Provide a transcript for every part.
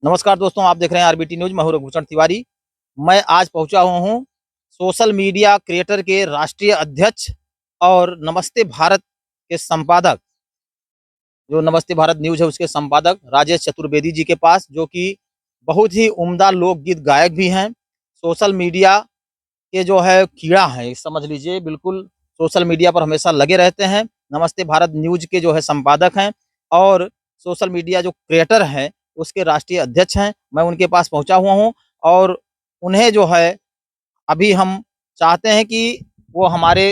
नमस्कार दोस्तों, आप देख रहे हैं आरबीटी न्यूज। मैं हूं रघुभूषण तिवारी। मैं आज पहुंचा हुआ हूं सोशल मीडिया क्रिएटर के राष्ट्रीय अध्यक्ष और नमस्ते भारत के संपादक, जो नमस्ते भारत न्यूज है उसके संपादक राजेश चतुर्वेदी जी के पास, जो कि बहुत ही उम्दा लोकगीत गायक भी हैं। सोशल मीडिया के जो है कीड़ा है, समझ लीजिए, बिल्कुल सोशल मीडिया पर हमेशा लगे रहते हैं। नमस्ते भारत न्यूज के जो है संपादक हैं और सोशल मीडिया जो क्रिएटर है उसके राष्ट्रीय अध्यक्ष हैं। मैं उनके पास पहुंचा हुआ हूं और उन्हें जो है अभी हम चाहते हैं कि वो हमारे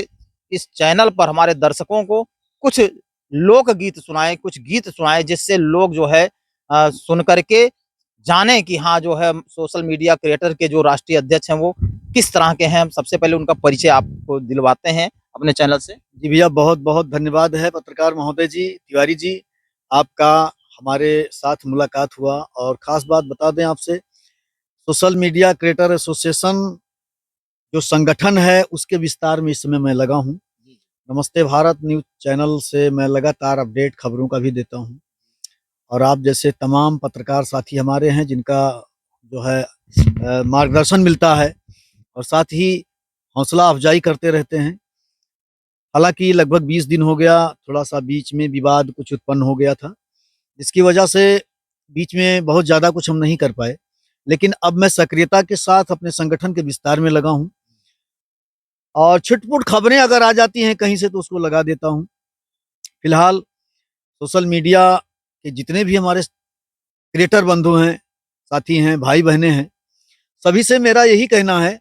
इस चैनल पर हमारे दर्शकों को कुछ लोकगीत सुनाएं, कुछ गीत सुनाएं, जिससे लोग जो है सुन करके जाने कि हाँ, जो है सोशल मीडिया क्रिएटर के जो राष्ट्रीय अध्यक्ष हैं वो किस तरह के हैं। सबसे पहले उनका परिचय आपको दिलवाते हैं अपने चैनल से। जी भैया, बहुत बहुत धन्यवाद है पत्रकार महोदय जी, तिवारी जी। आपका हमारे साथ मुलाकात हुआ और ख़ास बात बता दें आपसे, सोशल मीडिया क्रिएटर एसोसिएशन जो संगठन है उसके विस्तार में इस समय मैं लगा हूँ। नमस्ते भारत न्यूज़ चैनल से मैं लगातार अपडेट खबरों का भी देता हूँ और आप जैसे तमाम पत्रकार साथी हमारे हैं जिनका जो है मार्गदर्शन मिलता है और साथ ही हौसला अफजाई करते रहते हैं। हालाँकि लगभग 20 दिन हो गया, थोड़ा-सा बीच में विवाद कुछ उत्पन्न हो गया था, जिसकी वजह से बीच में बहुत ज़्यादा कुछ हम नहीं कर पाए। लेकिन अब मैं सक्रियता के साथ अपने संगठन के विस्तार में लगा हूँ और छिट-पुट खबरें अगर आ जाती हैं कहीं से तो उसको लगा देता हूँ। फिलहाल सोशल मीडिया के जितने भी हमारे क्रिएटर बंधु हैं, साथी हैं, भाई-बहनें हैं, सभी से मेरा यही कहना है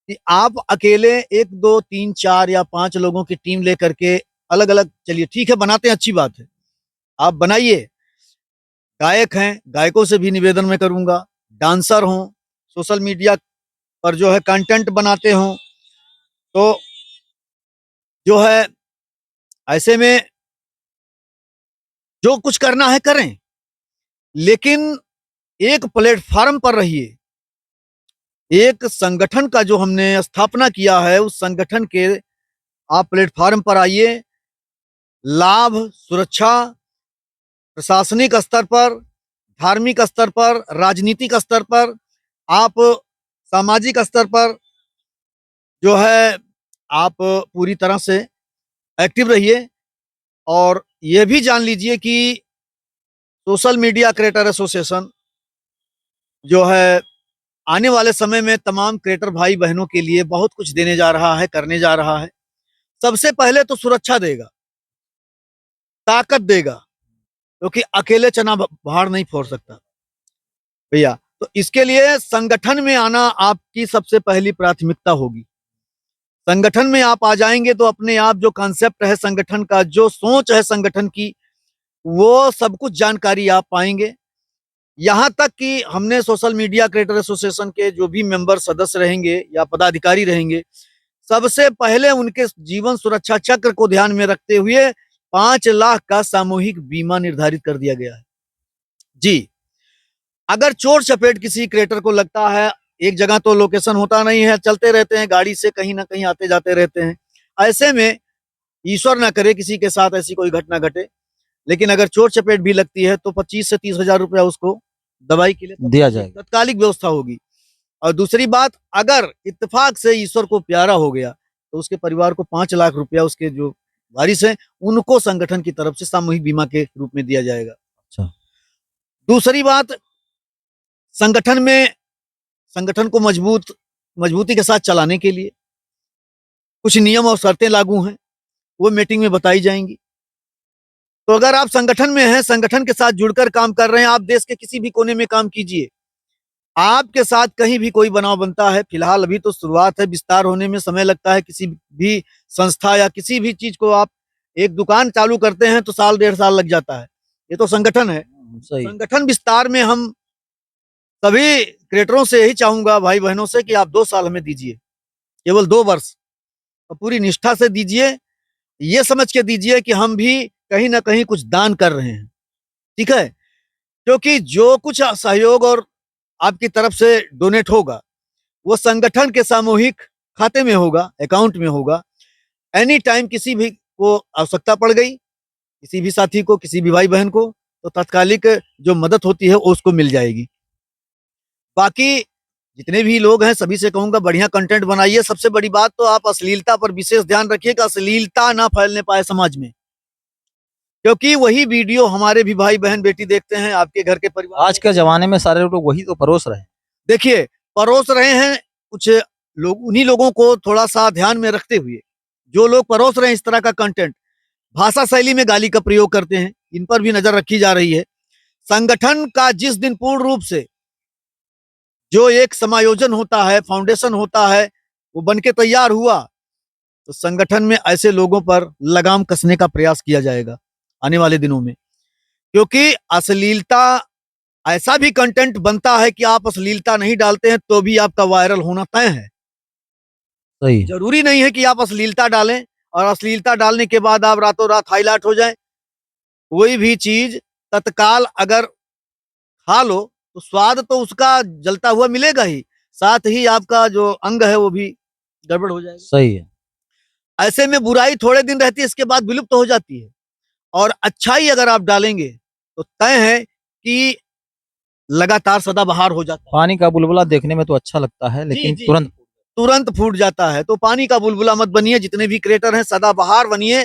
कि आप अकेले 1, 2, 3, 4 या 5 लोगों की टीम लेकर के अलग-अलग चलिए, ठीक है, बनाते हैं, अच्छी बात है। आप बनाइए। गायक हैं, गायकों से भी निवेदन मैं करूँगा, डांसर हों, सोशल मीडिया पर जो है कंटेंट बनाते हों, तो जो है ऐसे में जो कुछ करना है करें, लेकिन एक प्लेटफ़ॉर्म पर रहिए। एक संगठन का जो हमने स्थापना किया है, उस संगठन के आप प्लेटफ़ॉर्म पर आइए। लाभ, सुरक्षा, प्रशासनिक स्तर पर, धार्मिक स्तर पर, राजनीतिक स्तर पर, आप सामाजिक स्तर पर जो है आप पूरी तरह से एक्टिव रहिए और ये भी जान लीजिए कि सोशल मीडिया क्रिएटर एसोसिएशन जो है आने वाले समय में तमाम क्रिएटर भाई बहनों के लिए बहुत कुछ देने जा रहा है, करने जा रहा है। सबसे पहले तो सुरक्षा देगा, ताकत देगा, क्योंकि अकेले चना भाड़ नहीं फोड़ सकता भैया। तो इसके लिए संगठन में आना आपकी सबसे पहली प्राथमिकता होगी। संगठन में आप आ जाएंगे तो अपने आप जो कॉन्सेप्ट है संगठन का, जो सोच है संगठन की, वो सब कुछ जानकारी आप पाएंगे। यहाँ तक कि हमने सोशल मीडिया क्रिएटर एसोसिएशन के जो भी मेंबर सदस्य रहेंगे या पदाधिकारी रहेंगे, सबसे पहले उनके जीवन सुरक्षा चक्र को ध्यान में रखते हुए 5 लाख का सामूहिक बीमा निर्धारित कर दिया गया है। जी, अगर चोट चपेट किसी क्रिएटर को लगता है, एक जगह तो लोकेशन होता नहीं है, चलते रहते हैं गाड़ी से, कहीं ना कहीं आते जाते रहते हैं, ऐसे में ईश्वर ना करे किसी के साथ ऐसी कोई घटना घटे, लेकिन अगर चोट चपेट भी लगती है तो 25 से 30 हजार रुपया उसको दवाई के लिए दिया जाएगा। तत्कालिक व्यवस्था होगी। और दूसरी बात, अगर इत्तेफाक से ईश्वर को प्यारा हो गया तो उसके परिवार को 5 लाख रुपया उसके जो वारिस हैं उनको संगठन की तरफ से सामूहिक बीमा के रूप में दिया जाएगा। अच्छा। दूसरी बात, संगठन में संगठन को मजबूती के साथ चलाने के लिए कुछ नियम और शर्तें लागू हैं, वो मीटिंग में बताई जाएंगी। तो अगर आप संगठन में हैं, संगठन के साथ जुड़कर काम कर रहे हैं, आप देश के किसी भी कोने में काम कीजिए, आपके साथ कहीं भी कोई बनाव बनता है, फिलहाल अभी तो शुरुआत है, विस्तार होने में समय लगता है। किसी भी संस्था या किसी भी चीज को आप एक दुकान चालू करते हैं तो साल 1.5 साल लग जाता है। ये तो संगठन है। सही। संगठन विस्तार में हम सभी क्रिएटरों से यही चाहूंगा, भाई बहनों से, कि आप 2 साल हमें दीजिए, केवल 2 वर्ष, और पूरी निष्ठा से दीजिए। ये समझ के दीजिए कि हम भी कहीं ना कहीं कुछ दान कर रहे हैं, ठीक है? क्योंकि जो कुछ सहयोग और आपकी तरफ से डोनेट होगा वो संगठन के सामूहिक खाते में होगा, अकाउंट में होगा। एनी टाइम किसी भी को आवश्यकता पड़ गई, किसी भी साथी को, किसी भी भाई बहन को, तो तात्कालिक जो मदद होती है वो उसको मिल जाएगी। बाकी जितने भी लोग हैं सभी से कहूंगा बढ़िया कंटेंट बनाइए। सबसे बड़ी बात तो आप अश्लीलता पर विशेष ध्यान रखिए कि अश्लीलता ना फैलने पाए समाज में, क्योंकि वही वीडियो हमारे भी भाई बहन बेटी देखते हैं, आपके घर के परिवार आज के जमाने में सारे लोग वही तो परोस रहे हैं। देखिए परोस रहे हैं। कुछ लोग उन्हीं लोगों को थोड़ा सा ध्यान में रखते हुए जो लोग परोस रहे हैं इस तरह का कंटेंट, भाषा शैली में गाली का प्रयोग करते हैं, इन पर भी नजर रखी जा रही है। संगठन का जिस दिन पूर्ण रूप से जो एक समायोजन होता है, फाउंडेशन होता है, वो बन के तैयार हुआ तो संगठन में ऐसे लोगों पर लगाम कसने का प्रयास किया जाएगा आने वाले दिनों में। क्योंकि अश्लीलता ऐसा भी कंटेंट बनता है कि आप अश्लीलता नहीं डालते हैं तो भी आपका वायरल होना तय है। सही है। जरूरी नहीं है कि आप अश्लीलता डालें और अश्लीलता डालने के बाद आप रातों रात हाईलाइट हो जाएं। कोई भी चीज तत्काल अगर खा लो तो स्वाद तो उसका जलता हुआ मिलेगा ही, साथ ही आपका जो अंग है वो भी गड़बड़ हो जाएगा। सही है। ऐसे में बुराई थोड़े दिन रहती है, इसके बाद विलुप्त हो जाती है। और अच्छाई अगर आप डालेंगे तो तय है कि लगातार सदाबहार हो जाता है। पानी का बुलबुला देखने में तो अच्छा लगता है, लेकिन जी, तुरंत तुरंत फूट जाता है। तो पानी का बुलबुला मत बनिए, जितने भी क्रिएटर हैं सदाबहार बनिए।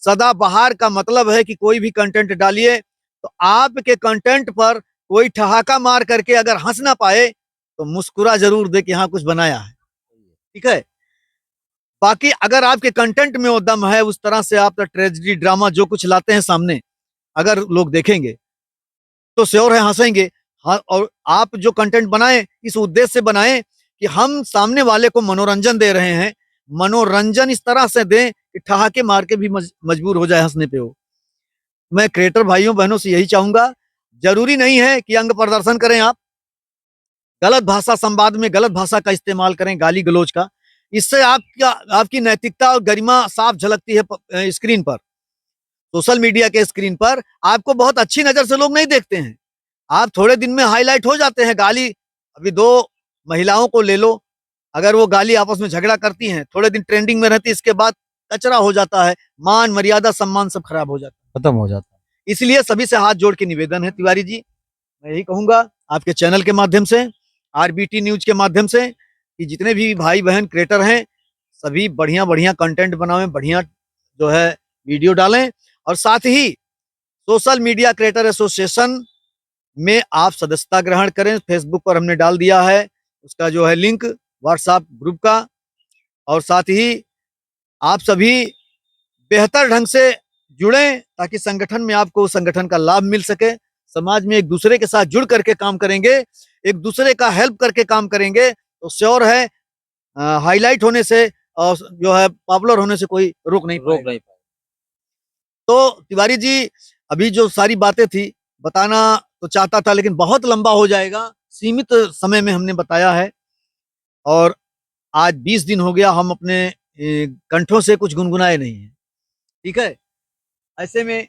सदाबहार का मतलब है कि कोई भी कंटेंट डालिए तो आपके कंटेंट पर कोई ठहाका मार करके अगर हंस ना पाए तो मुस्कुरा जरूर दे कि हाँ कुछ बनाया है। ठीक है। बाकी अगर आपके कंटेंट में वो दम है, उस तरह से आप ट्रेजेडी ड्रामा जो कुछ लाते हैं सामने, अगर लोग देखेंगे तो श्योर है हंसेंगे। हाँ, और आप जो कंटेंट बनाएं इस उद्देश्य से बनाएं कि हम सामने वाले को मनोरंजन दे रहे हैं। मनोरंजन इस तरह से दें कि ठहाके मार के भी मजबूर हो जाए हंसने पे हो। मैं क्रिएटर भाइयों बहनों से यही चाहूंगा, जरूरी नहीं है कि अंग प्रदर्शन करें आप, गलत भाषा संवाद में गलत भाषा का इस्तेमाल करें, गाली गलौज का। इससे आपकी नैतिकता और गरिमा साफ झलकती है स्क्रीन पर, सोशल मीडिया के स्क्रीन पर। आपको बहुत अच्छी नजर से लोग नहीं देखते हैं, आप थोड़े दिन में हाईलाइट हो जाते हैं। गाली, अभी दो महिलाओं को ले लो, अगर वो गाली आपस में झगड़ा करती हैं, थोड़े दिन ट्रेंडिंग में रहती है, इसके बाद कचरा हो जाता है, मान मर्यादा सम्मान सब खराब हो जाता है। खत्म हो जाता है। इसलिए सभी से हाथ जोड़ के निवेदन है तिवारी जी, मैं यही कहूंगा आपके चैनल के माध्यम से, आरबीटी न्यूज के माध्यम से, कि जितने भी भाई बहन क्रिएटर हैं सभी बढ़िया बढ़िया कंटेंट बनावें, बढ़िया जो है वीडियो डालें। और साथ ही सोशल मीडिया क्रिएटर एसोसिएशन में आप सदस्यता ग्रहण करें। फेसबुक पर हमने डाल दिया है उसका जो है लिंक, व्हाट्सएप ग्रुप का। और साथ ही आप सभी बेहतर ढंग से जुड़ें ताकि संगठन में आपको उस संगठन का लाभ मिल सके। समाज में एक दूसरे के साथ जुड़ करके काम करेंगे, एक दूसरे का हेल्प करके काम करेंगे तो श्योर है हाईलाइट होने से और जो है पॉपुलर होने से कोई रोक नहीं पाएगा। तो तिवारी जी अभी जो सारी बातें थी बताना तो चाहता था, लेकिन बहुत लंबा हो जाएगा, सीमित समय में हमने बताया है। और आज 20 दिन हो गया हम अपने कंठों से कुछ गुनगुनाए नहीं है। ठीक है। ऐसे में